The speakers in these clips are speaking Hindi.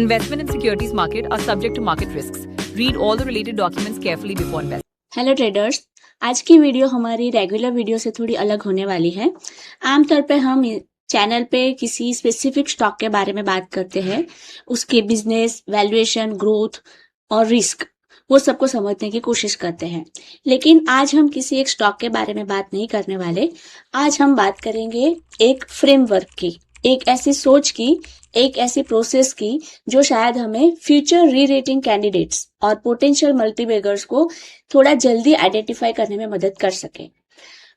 Investment in securities market are subject to market risks. Read all the related documents carefully before investing. Hello traders, आज की वीडियो हमारी रेगुलर वीडियो से थोड़ी अलग होने वाली है। आमतौर पे हम चैनल पे किसी स्पेसिफिक स्टॉक के बारे में बात करते हैं, उसके बिजनेस, वैल्यूएशन, ग्रोथ और रिस्क वो सबको समझने की कोशिश करते हैं। लेकिन आज हम किसी एक स्टॉक के बारे में बात नहीं करने वाले। आज हम बात करेंगे एक फ्रेमवर्क की, एक ऐसी सोच की, एक ऐसी प्रोसेस की जो शायद हमें फ्यूचर री रेटिंग कैंडिडेट्स और पोटेंशियल मल्टीबैगर्स को थोड़ा जल्दी आइडेंटिफाई करने में मदद कर सके।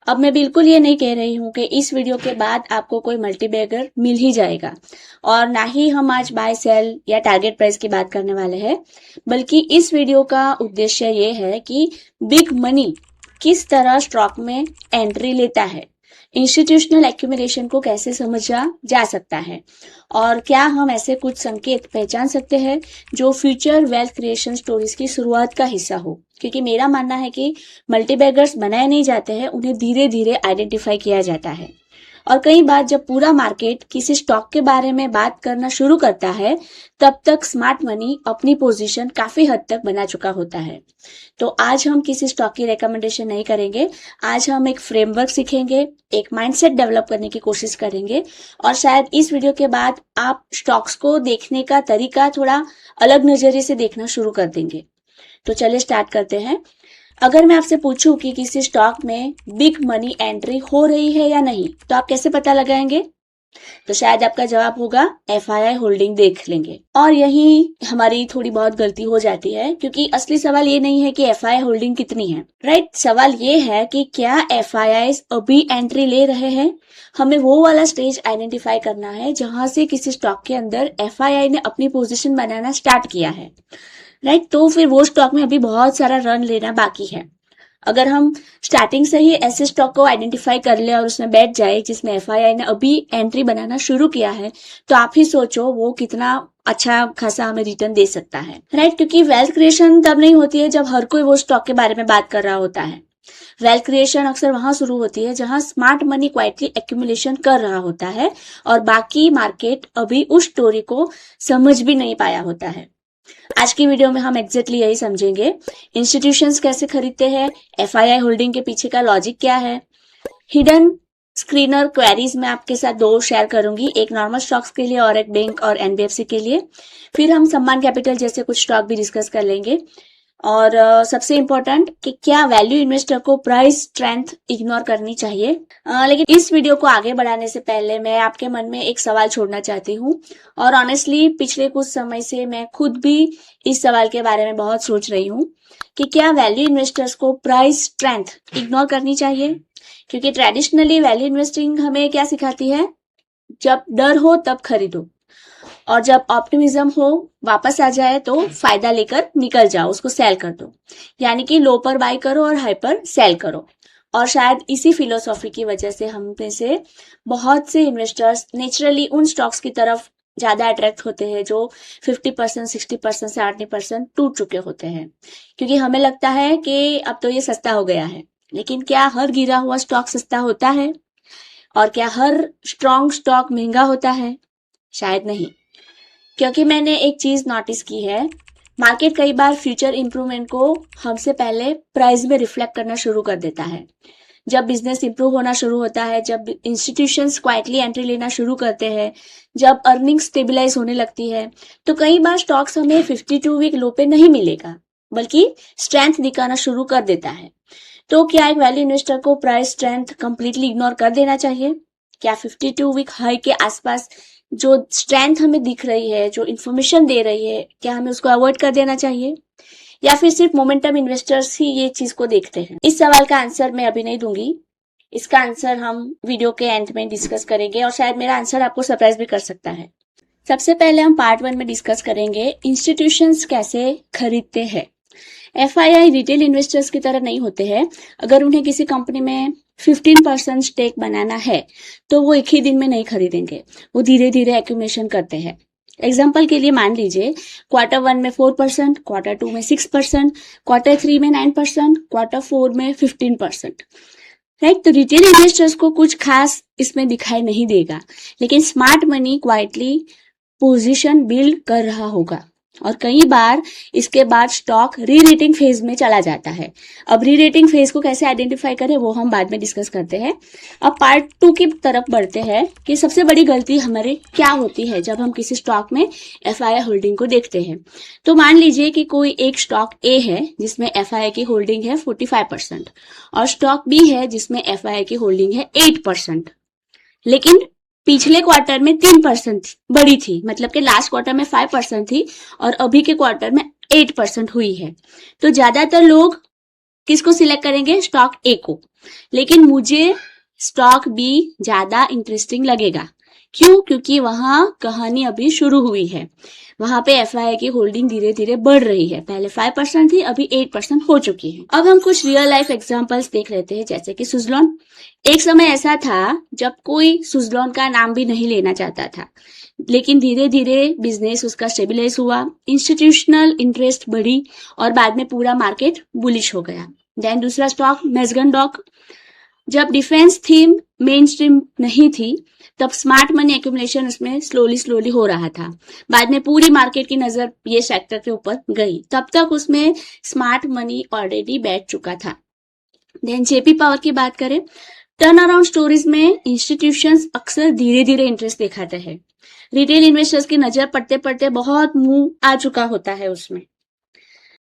अब मैं बिल्कुल ये नहीं कह रही हूं कि इस वीडियो के बाद आपको कोई मल्टीबैगर मिल ही जाएगा, और ना ही हम आज बाय सेल या टारगेट प्राइस की बात करने वाले हैं, बल्कि इस वीडियो का उद्देश्य ये है कि बिग मनी किस तरह स्टॉक में एंट्री लेता है, इंस्टीट्यूशनल एक्यूमुलेशन को कैसे समझा जा सकता है, और क्या हम ऐसे कुछ संकेत पहचान सकते हैं जो फ्यूचर वेल्थ क्रिएशन स्टोरीज की शुरुआत का हिस्सा हो। क्योंकि मेरा मानना है कि मल्टीबैगर्स बनाए नहीं जाते हैं, उन्हें धीरे धीरे आइडेंटिफाई किया जाता है। और कई बार जब पूरा मार्केट किसी स्टॉक के बारे में बात करना शुरू करता है, तब तक स्मार्ट मनी अपनी पोजीशन काफी हद तक बना चुका होता है। तो आज हम किसी स्टॉक की रिकमेंडेशन नहीं करेंगे, आज हम एक फ्रेमवर्क सीखेंगे, एक माइंडसेट डेवलप करने की कोशिश करेंगे, और शायद इस वीडियो के बाद आप स्टॉक्स को देखने का तरीका थोड़ा अलग नजरिए से देखना शुरू कर देंगे। तो चलिए स्टार्ट करते हैं। अगर मैं आपसे पूछूं कि किसी स्टॉक में बिग मनी एंट्री हो रही है या नहीं, तो आप कैसे पता लगाएंगे? तो शायद आपका जवाब होगा FII होल्डिंग देख लेंगे। और यही हमारी थोड़ी बहुत गलती हो जाती है, क्योंकि असली सवाल ये नहीं है कि FII होल्डिंग कितनी है, राइट? सवाल ये है कि क्या FIIs अभी एंट्री ले रहे हैं। हमें वो वाला स्टेज आइडेंटिफाई करना है जहां से किसी स्टॉक के अंदर FII ने अपनी पोजीशन बनाना स्टार्ट किया है, राइट? तो फिर वो स्टॉक में अभी बहुत सारा रन लेना बाकी है। अगर हम स्टार्टिंग से ही ऐसे स्टॉक को आइडेंटिफाई कर ले और उसमें बैठ जाए जिसमें FII ने अभी एंट्री बनाना शुरू किया है, तो आप ही सोचो वो कितना अच्छा खासा हमें रिटर्न दे सकता है, राइट? क्योंकि वेल्थ क्रिएशन तब नहीं होती है जब हर कोई वो स्टॉक के बारे में बात कर रहा होता है। वेल्थ क्रिएशन अक्सर वहां शुरू होती है जहां स्मार्ट मनी क्वाइटली एक्यूमुलेशन कर रहा होता है और बाकी मार्केट अभी उस स्टोरी को समझ भी नहीं पाया होता है। आज की वीडियो में हम एग्जैक्टली यही समझेंगे। इंस्टीट्यूशंस कैसे खरीदते हैं, FII होल्डिंग के पीछे का लॉजिक क्या है, हिडन स्क्रीनर क्वेरीज मैं आपके साथ दो शेयर करूंगी, एक नॉर्मल स्टॉक्स के लिए और एक बैंक और NBFC के लिए। फिर हम सम्मान कैपिटल जैसे कुछ स्टॉक भी डिस्कस कर लेंगे। और सबसे इम्पोर्टेंट कि क्या वैल्यू इन्वेस्टर को प्राइस स्ट्रेंथ इग्नोर करनी चाहिए। लेकिन इस वीडियो को आगे बढ़ाने से पहले मैं आपके मन में एक सवाल छोड़ना चाहती हूँ, और ऑनेस्टली पिछले कुछ समय से मैं खुद भी इस सवाल के बारे में बहुत सोच रही हूँ कि क्या वैल्यू इन्वेस्टर्स को प्राइस स्ट्रेंथ इग्नोर करनी चाहिए। क्योंकि ट्रेडिशनली वैल्यू इन्वेस्टिंग हमें क्या सिखाती है, जब डर हो तब खरीदो, और जब ऑप्टिमिज्म हो वापस आ जाए तो फायदा लेकर निकल जाओ, उसको सेल कर दो। यानी कि लो पर बाय करो और हाई पर सेल करो। और शायद इसी फिलोसॉफी की वजह से हम में से बहुत से इन्वेस्टर्स नेचुरली उन स्टॉक्स की तरफ ज्यादा अट्रैक्ट होते हैं जो 50%, 60% से 80% टूट चुके होते हैं। क्योंकि हमें लगता है कि अब तो ये सस्ता हो गया है। लेकिन क्या हर गिरा हुआ स्टॉक सस्ता होता है? और क्या हर स्ट्रॉन्ग स्टॉक महंगा होता है? शायद नहीं। क्योंकि मैंने एक चीज नोटिस की है, मार्केट कई बार फ्यूचर इंप्रूवमेंट को हमसे पहले प्राइस में रिफ्लेक्ट करना शुरू कर देता है। जब बिजनेस इंप्रूव होना शुरू होता है, जब इंस्टीट्यूशंस क्वाइटली एंट्री लेना शुरू करते हैं, जब अर्निंग स्टेबलाइज होने लगती है, तो कई बार स्टॉक्स हमें 52 वीक लो पे नहीं मिलेगा, बल्कि स्ट्रेंथ दिखाना शुरू कर देता है। तो क्या एक वैल्यू इन्वेस्टर को प्राइस स्ट्रेंथ कंप्लीटली इग्नोर कर देना चाहिए? क्या 52 वीक हाई के आसपास जो स्ट्रेंथ हमें दिख रही है, जो इन्फॉर्मेशन दे रही है, क्या हमें उसको अवॉइड कर देना चाहिए? या फिर सिर्फ मोमेंटम इन्वेस्टर्स ही ये चीज को देखते हैं? इस सवाल का आंसर मैं अभी नहीं दूंगी, इसका आंसर हम वीडियो के एंड में डिस्कस करेंगे, और शायद मेरा आंसर आपको सरप्राइज भी कर सकता है। सबसे पहले हम पार्ट 1 में डिस्कस करेंगे इंस्टीट्यूशंस कैसे खरीदते हैं। FII रिटेल इन्वेस्टर्स की तरह नहीं होते हैं। अगर उन्हें किसी कंपनी में 15% स्टेक बनाना है तो वो एक ही दिन में नहीं खरीदेंगे, वो धीरे धीरे एक्यूमुलेशन करते हैं। एग्जाम्पल के लिए मान लीजिए क्वार्टर 1 में 4%, क्वार्टर 2 में 6%, क्वार्टर 3 में 9%, क्वार्टर 4 में 15%, राइट? तो रिटेल इन्वेस्टर्स को कुछ खास इसमें दिखाई नहीं देगा, लेकिन smart money quietly position build कर रहा होगा और कई बार इसके बाद स्टॉक री रेटिंग फेज में चला जाता है। अब री रेटिंग फेज को कैसे आइडेंटिफाई करें वो हम बाद में डिस्कस करते हैं। अब पार्ट 2 की तरफ बढ़ते हैं कि सबसे बड़ी गलती हमारे क्या होती है जब हम किसी स्टॉक में एफआईआई होल्डिंग को देखते हैं। तो मान लीजिए कि कोई एक स्टॉक ए है जिसमें एफआईआई की होल्डिंग है 45% और स्टॉक बी है जिसमें एफआईआई की होल्डिंग है 8%, लेकिन पिछले क्वार्टर में 3% बड़ी थी, मतलब कि लास्ट क्वार्टर में 5% थी और अभी के क्वार्टर में 8% हुई है। तो ज्यादातर लोग किसको सिलेक्ट करेंगे? स्टॉक ए को। लेकिन मुझे स्टॉक बी ज्यादा इंटरेस्टिंग लगेगा। क्यों? क्योंकि वहां कहानी अभी शुरू हुई है। वहां पे एफआईआई की होल्डिंग धीरे धीरे बढ़ रही है। पहले 5% थी, अभी 8% हो चुकी है। अब हम कुछ रियल लाइफ एग्जांपल्स देख लेते हैं, जैसे कि सुज़लॉन। एक समय ऐसा था जब कोई सुज़लॉन का नाम भी नहीं लेना चाहता था, लेकिन धीरे धीरे बिजनेस उसका स्टेबलाइज हुआ, इंस्टीट्यूशनल इंटरेस्ट बढ़ी और बाद में पूरा मार्केट बुलिश हो गया। देन दूसरा स्टॉक मैज़गन डॉक। जब डिफेंस थीम मेन स्ट्रीम नहीं थी तब स्मार्ट मनी एक्यूमुलेशन उसमें स्लोली हो रहा था। बाद में पूरी मार्केट की नजर ये सेक्टर के ऊपर गई, तब तक उसमें स्मार्ट मनी ऑलरेडी बैठ चुका था। देन जेपी पावर की बात करें, टर्न अराउंड स्टोरीज में इंस्टीट्यूशंस अक्सर धीरे धीरे इंटरेस्ट दिखाते हैं। रिटेल इन्वेस्टर्स की नजर पड़ते पड़ते बहुत मुंह आ चुका होता है उसमें।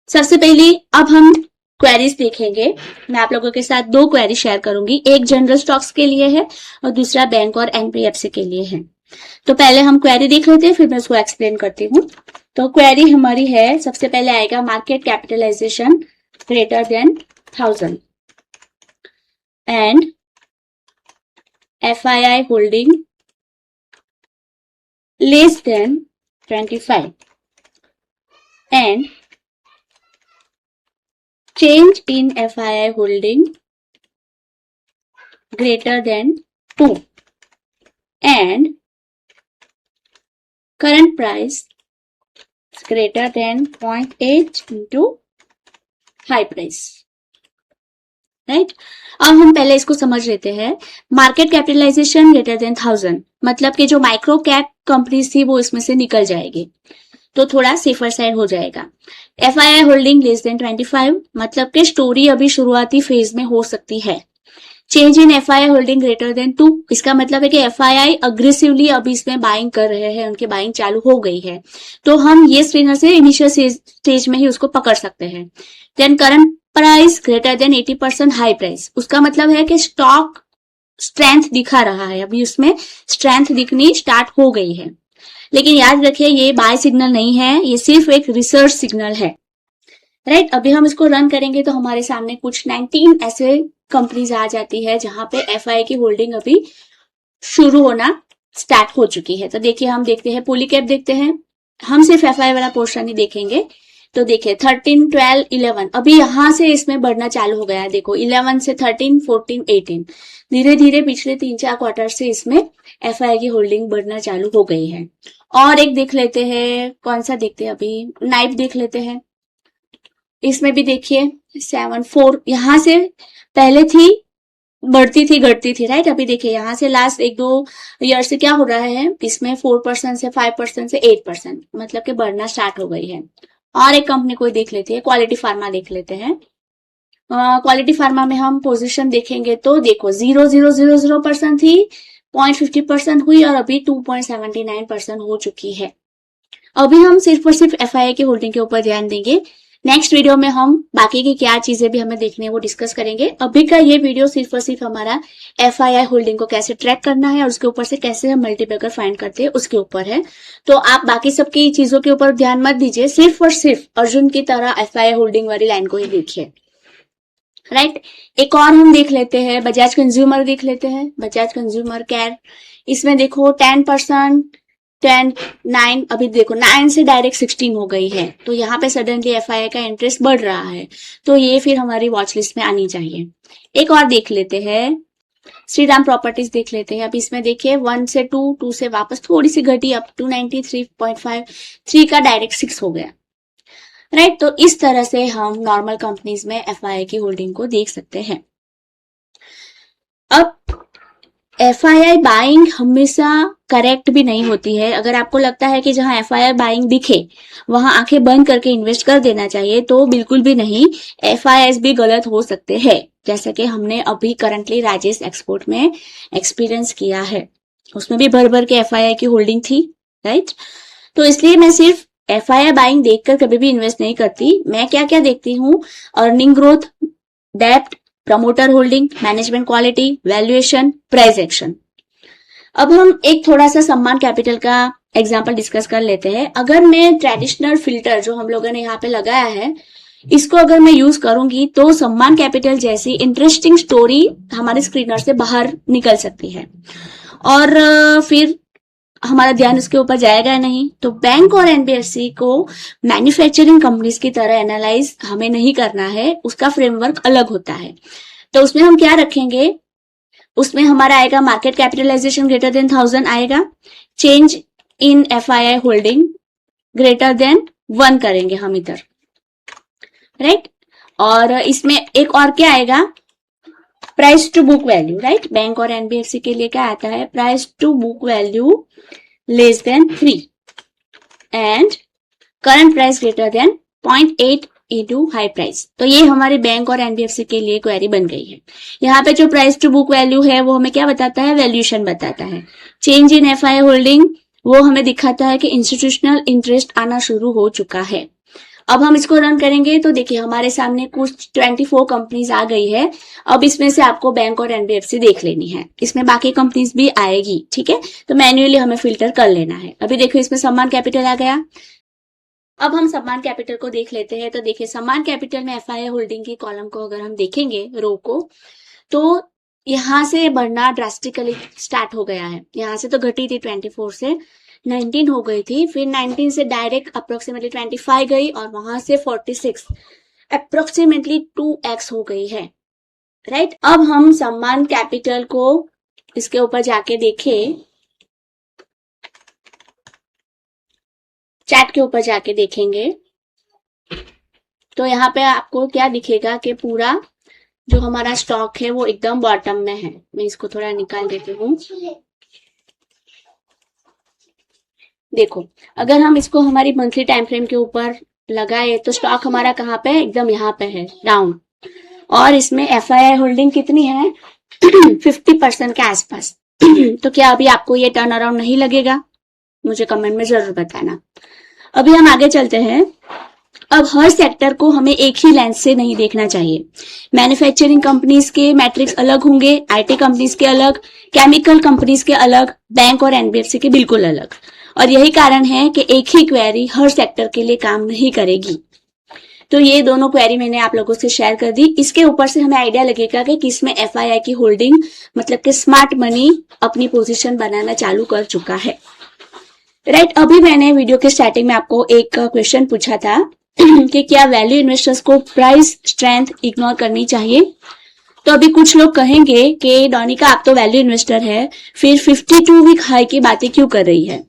सबसे पहले अब हम क्वेरीज देखेंगे। मैं आप लोगों के साथ 2 क्वेरी शेयर करूंगी, एक जनरल स्टॉक्स के लिए है और दूसरा बैंक और एनपीएफसी के लिए है। तो पहले हम क्वेरी देख लेते हैं, फिर मैं उसको एक्सप्लेन करती हूँ। तो क्वेरी हमारी है, सबसे पहले आएगा market capitalisation greater than 1000 and FII holding less than 25 and change in FII holding greater than 2 and current price greater than 0.8 into high price. Right अब हम पहले इसको समझ लेते हैं। मार्केट कैपिटलाइजेशन ग्रेटर देन 1000 मतलब कि जो माइक्रो कैप कंपनीज थी वो इसमें से निकल जाएगी, तो थोड़ा सेफर साइड हो जाएगा। एफआईआई होल्डिंग लेस देन 25 मतलब कि स्टोरी अभी शुरुआती फेज में हो सकती है। Change in FII holding greater than 2 इसका मतलब है कि एफआईआई अग्रेसिवली अभी इसमें बाइंग कर रहे हैं, उनकी बाइंग चालू हो गई है, तो हम ये स्क्रीनर से इनिशियल स्टेज में ही उसको पकड़ सकते हैं। Then current price greater than 80% high price, उसका मतलब है कि स्टॉक स्ट्रेंथ दिखा रहा है, अभी उसमें स्ट्रेंथ दिखनी स्टार्ट हो गई है। लेकिन याद रखिए ये बाय सिग्नल नहीं है, ये सिर्फ एक रिसर्च सिग्नल है। राइट अभी हम इसको रन करेंगे तो हमारे सामने कुछ 19 ऐसे कंपनीज आ जाती है जहां पे एफआईआई की होल्डिंग अभी शुरू होना स्टार्ट हो चुकी है। तो देखिए हम देखते हैं पॉलीकैप देखते हैं, हम सिर्फ एफआईआई वाला पोर्शन ही देखेंगे। तो देखिए 13, 12, 11 अभी यहां से इसमें बढ़ना चालू हो गया है। देखो 11 से 13, 14, 18 धीरे धीरे पिछले 3-4 क्वार्टर से इसमें एफआईआई की होल्डिंग बढ़ना चालू हो गई है। और एक देख लेते हैं, कौन सा देखते हैं अभी, नाइप देख लेते हैं। इसमें भी देखिए 7, 4 यहां से पहले थी, बढ़ती थी घटती थी। राइट अभी देखिए यहां से लास्ट 1-2 ईयर से क्या हो रहा है, इसमें 4% से 5% से 8% मतलब कि बढ़ना स्टार्ट हो गई है। और एक कंपनी कोई देख लेते हैं, क्वालिटी फार्मा देख लेते हैं। क्वालिटी फार्मा में हम पोजीशन देखेंगे तो देखो 0.000% थी, 0.50% हुई और अभी 2.79% हो चुकी है। अभी हम सिर्फ और सिर्फ एफआईआई की होल्डिंग के ऊपर ध्यान देंगे। नेक्स्ट वीडियो में हम बाकी की क्या चीजें भी हमें देखनी है वो डिस्कस करेंगे। अभी का ये वीडियो सिर्फ और सिर्फ हमारा एफआईआई होल्डिंग को कैसे ट्रैक करना है और उसके ऊपर से कैसे हम मल्टीप्लिकेटर फाइंड करते हैं उसके ऊपर है। तो आप बाकी सबकी चीजों के ऊपर ध्यान मत दीजिए, सिर्फ और सिर्फ अर्जुन की तरह एफआईआई होल्डिंग वाली लाइन को ही देखिए। राइट एक और हम देख लेते हैं, बजाज कंज्यूमर देख लेते हैं। बजाज कंज्यूमर केयर, इसमें देखो 10%, 10, 9 अभी देखो 9 से डायरेक्ट 16 हो गई है, तो यहाँ पे सडनली एफआईआई का इंटरेस्ट बढ़ रहा है, तो ये फिर हमारी वॉच लिस्ट में आनी चाहिए। एक और देख लेते हैं, श्रीराम प्रॉपर्टीज देख लेते हैं। अब इसमें देखिए 1 से 2, 2 से वापस थोड़ी सी घटी, अब 293.5, 3 का डायरेक्ट 6 हो गया। राइट तो इस तरह से हम नॉर्मल कंपनीज में एफआईआई की होल्डिंग को देख सकते हैं। अब FII बाइंग हमेशा करेक्ट भी नहीं होती है। अगर आपको लगता है कि जहां FII बाइंग दिखे वहां आंखें बंद करके इन्वेस्ट कर देना चाहिए, तो बिल्कुल भी नहीं। FIIs भी गलत हो सकते हैं, जैसे कि हमने अभी करंटली राजेश एक्सपोर्ट में एक्सपीरियंस किया है। उसमें भी भर भर के FII की होल्डिंग थी, राइट। तो इसलिए मैं सिर्फ FII बाइंग देखकर कभी भी इन्वेस्ट नहीं करती। मैं क्या क्या देखती हूँ, अर्निंग ग्रोथ, डेप्ट, promoter holding, management quality, valuation, price action. अब हम एक थोड़ा सा सम्मान कैपिटल का एग्जांपल डिस्कस कर लेते हैं। अगर मैं ट्रेडिशनल फिल्टर जो हम लोगों ने यहाँ पे लगाया है, इसको अगर मैं यूज करूंगी तो सम्मान कैपिटल जैसी इंटरेस्टिंग स्टोरी हमारे स्क्रीनर से बाहर निकल सकती है, और फिर हमारा ध्यान उसके ऊपर जाएगा नहीं। तो बैंक और NBFC को मैन्युफैक्चरिंग कंपनीज की तरह एनालाइज हमें नहीं करना है, उसका फ्रेमवर्क अलग होता है। तो उसमें हम क्या रखेंगे, उसमें हमारा आएगा मार्केट कैपिटलाइजेशन ग्रेटर देन 1000 आएगा, change in FII holding greater then 1 करेंगे हम इधर, राइट। और इसमें एक और क्या आएगा, price to book value, right. Bank और NBFC के लिए क्या आता है, price to book value less than 3 and current price greater than 0.8 into high price. तो ये हमारे बैंक और NBFC के लिए क्वेरी बन गई है। यहाँ पे जो प्राइस टू बुक वैल्यू है वो हमें क्या बताता है, वैल्यूएशन बताता है। चेंज इन FII होल्डिंग वो हमें दिखाता है कि इंस्टीट्यूशनल इंटरेस्ट आना शुरू हो चुका है। अब हम इसको रन करेंगे तो देखिए हमारे सामने कुछ 24 कंपनीज आ गई है। अब इसमें से आपको बैंक और NBFC देख लेनी है, इसमें बाकी कंपनीज भी आएगी, ठीक है। तो मैन्युअली हमें फिल्टर कर लेना है। अभी देखो इसमें सम्मान कैपिटल आ गया। अब हम सम्मान कैपिटल को देख लेते हैं। तो देखिए सम्मान कैपिटल में FII होल्डिंग की कॉलम को अगर हम देखेंगे, रो को, तो यहां से बढ़ना ड्रास्टिकली स्टार्ट हो गया है। यहां से तो घटी थी 24 से 19 हो गई थी, फिर 19 से डायरेक्ट अप्रोक्सीमेटली 25 गई और वहां से 46, अप्रोक्सीमेटली 2x हो गई है, राइट। अब हम सम्मान कैपिटल को इसके ऊपर जाके देखें, चैट के ऊपर जाके देखेंगे तो यहाँ पे आपको क्या दिखेगा कि पूरा जो हमारा स्टॉक है वो एकदम बॉटम में है। मैं इसको थोड़ा निकाल देती हूँ। देखो अगर हम इसको हमारी मंथली टाइम फ्रेम के ऊपर लगाए तो स्टॉक हमारा कहाँ पे है, एकदम यहाँ पे है, डाउन। और इसमें FII होल्डिंग कितनी है 50% के आसपास। तो क्या अभी आपको ये टर्न अराउंड नहीं लगेगा, मुझे कमेंट में जरूर बताना। अभी हम आगे चलते हैं। अब हर सेक्टर को हमें एक ही लेंस से नहीं देखना चाहिए। मैन्युफैक्चरिंग कंपनीज के मैट्रिक्स अलग होंगे, IT कंपनीज के अलग, केमिकल कंपनीज के अलग, बैंक और NBFC के बिल्कुल अलग। और यही कारण है कि एक ही क्वेरी हर सेक्टर के लिए काम नहीं करेगी। तो ये दोनों क्वेरी मैंने आप लोगों से शेयर कर दी। इसके ऊपर से हमें आइडिया लगेगा कि किसमें FII की होल्डिंग मतलब कि स्मार्ट मनी अपनी पोजीशन बनाना चालू कर चुका है, राइट। अभी मैंने वीडियो के स्टार्टिंग में आपको एक क्वेश्चन पूछा था कि क्या वैल्यू इन्वेस्टर्स को प्राइस स्ट्रेंथ इग्नोर करनी चाहिए। तो अभी कुछ लोग कहेंगे कि डोनिका आप तो वैल्यू इन्वेस्टर है, फिर 52 वीक हाई की बातें क्यों कर रही है।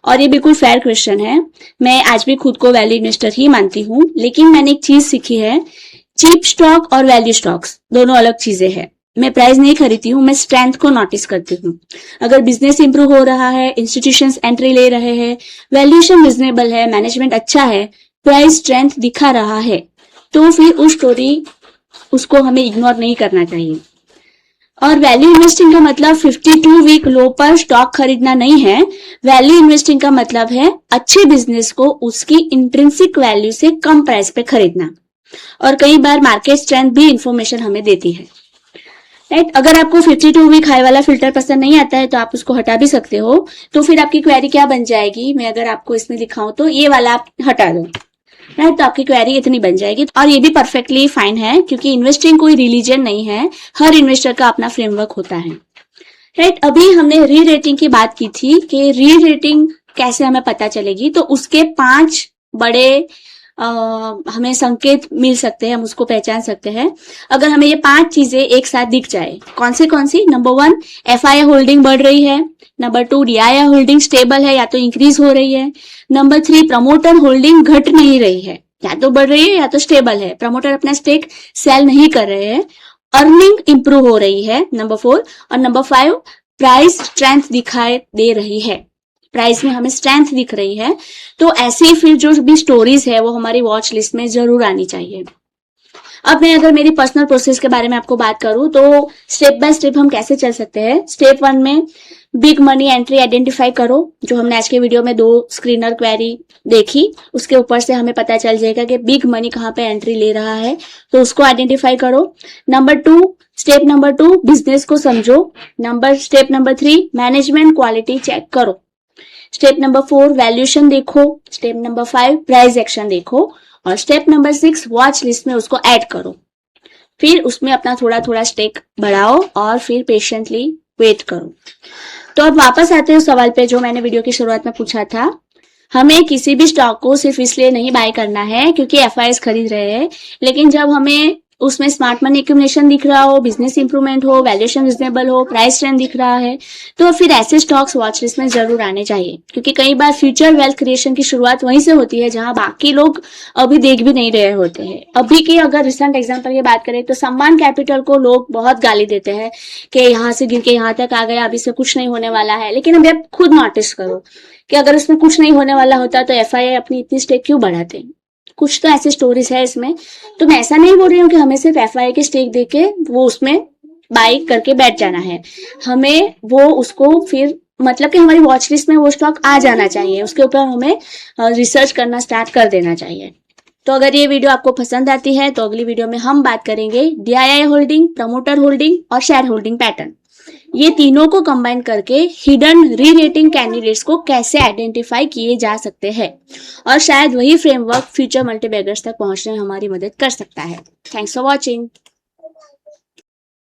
और ये बिल्कुल फेयर क्वेश्चन है। मैं आज भी खुद को वैल्यू इन्वेस्टर ही मानती हूँ, लेकिन मैंने एक चीज सीखी है, चीप स्टॉक और वैल्यू स्टॉक्स दोनों अलग चीजें हैं। मैं प्राइस नहीं खरीदती हूँ, मैं स्ट्रेंथ को नोटिस करती हूँ। अगर बिजनेस इंप्रूव हो रहा है, इंस्टीट्यूशंस एंट्री ले रहे हैं, वैल्यूएशन रिजनेबल है, मैनेजमेंट अच्छा है, प्राइस स्ट्रेंथ दिखा रहा है, तो फिर उस स्टोरी उसको हमें इग्नोर नहीं करना चाहिए। और वैल्यू इन्वेस्टिंग का मतलब 52 वीक लो पर स्टॉक खरीदना नहीं है। वैल्यू इन्वेस्टिंग का मतलब है अच्छे बिजनेस को उसकी इंट्रिंसिक वैल्यू से कम प्राइस पे खरीदना। और कई बार मार्केट स्ट्रेंथ भी इंफॉर्मेशन हमें देती है, राइट। अगर आपको 52 वीक हाई वाला फिल्टर पसंद नहीं आता है तो आप उसको हटा भी सकते हो। तो फिर आपकी क्वेरी क्या बन जाएगी, मैं अगर आपको इसमें दिखाऊं तो ये वाला आप हटा दो, राइट। तो आपकी क्वेरी इतनी बन जाएगी। और ये भी परफेक्टली फाइन है, क्योंकि इन्वेस्टिंग कोई रिलीजन नहीं है, हर इन्वेस्टर का अपना फ्रेमवर्क होता है, राइट। अभी हमने री रेटिंग की बात की थी कि री रेटिंग कैसे हमें पता चलेगी। तो उसके 5 बड़े हमें संकेत मिल सकते हैं, हम उसको पहचान सकते हैं। अगर हमें ये 5 चीजें एक साथ दिख जाए, कौन सी, नंबर 1 FII होल्डिंग बढ़ रही है, नंबर 2 DII होल्डिंग स्टेबल है या तो इंक्रीज हो रही है, नंबर 3 प्रमोटर होल्डिंग घट नहीं रही है, या तो बढ़ रही है या तो स्टेबल है, प्रमोटर अपना स्टेक सेल नहीं कर रहे हैं, अर्निंग इंप्रूव हो रही है, नंबर 4, और नंबर 5 प्राइस स्ट्रेंथ दिखाई दे रही है, प्राइस में हमें स्ट्रेंथ दिख रही है, तो ऐसे फिर जो भी स्टोरीज है वो हमारी वॉच लिस्ट में जरूर आनी चाहिए। अब मैं अगर मेरी पर्सनल प्रोसेस के बारे में आपको बात करूं तो स्टेप बाय स्टेप हम कैसे चल सकते हैं। स्टेप 1 में बिग मनी एंट्री आइडेंटिफाई करो, जो हमने आज के वीडियो में 2 स्क्रीनर क्वेरी देखी, उसके ऊपर से हमें पता चल जाएगा कि बिग मनी कहाँ पे एंट्री ले रहा है, तो उसको आइडेंटिफाई करो। स्टेप नंबर 2 बिजनेस को समझो। Step number 3 management quality check करो। स्टेप नंबर 4 वैल्यूएशन देखो। स्टेप नंबर 5 प्राइस एक्शन देखो, और स्टेप नंबर 6 वॉच लिस्ट में उसको ऐड करो। फिर उसमें अपना थोड़ा थोड़ा स्टेक बढ़ाओ और फिर पेशेंटली वेट करो। तो अब वापस आते हैं उस सवाल पे जो मैंने वीडियो की शुरुआत में पूछा था। हमें किसी भी स्टॉक को सिर्फ इसलिए नहीं बाय करना है क्योंकि एफआईएस खरीद रहे हैं, लेकिन जब हमें उसमें स्मार्ट मनी एक्यूमुलेशन दिख रहा हो, बिजनेस इंप्रूवमेंट हो, वैल्यूएशन रिजनेबल हो, प्राइस ट्रेंड दिख रहा है, तो फिर ऐसे स्टॉक्स वॉच लिस्ट में जरूर आने चाहिए। क्योंकि कई बार फ्यूचर वेल्थ क्रिएशन की शुरुआत वहीं से होती है जहां बाकी लोग अभी देख भी नहीं रहे होते हैं। अभी की अगर रिसेंट एग्जांपल की बात करें तो सम्मान कैपिटल को लोग बहुत गाली देते हैं कि यहाँ से गिर के यहाँ तक आ गया, अभी से कुछ नहीं होने वाला है। लेकिन अभी आप खुद नोटिस करो कि अगर उसमें कुछ नहीं होने वाला होता तो एफआईआई अपनी इतनी स्टेक क्यों बढ़ाते। कुछ तो ऐसी स्टोरीज है इसमें। तो मैं ऐसा नहीं बोल रही हूँ कि हमें सिर्फ एफआईआई की स्टेक देके वो उसमें बाई करके बैठ जाना है। हमें वो उसको फिर मतलब कि हमारी वॉच लिस्ट में वो स्टॉक आ जाना चाहिए, उसके ऊपर हमें रिसर्च करना स्टार्ट कर देना चाहिए। तो अगर ये वीडियो आपको पसंद आती है तो अगली वीडियो में हम बात करेंगे डीआईआई होल्डिंग, प्रमोटर होल्डिंग और शेयर होल्डिंग पैटर्न। ये तीनों को कंबाइन करके हिडन री रेटिंग कैंडिडेट्स को कैसे आइडेंटिफाई किए जा सकते हैं, और शायद वही फ्रेमवर्क फ्यूचर मल्टीबैगर्स तक पहुंचने में हमारी मदद कर सकता है। Thanks for watching.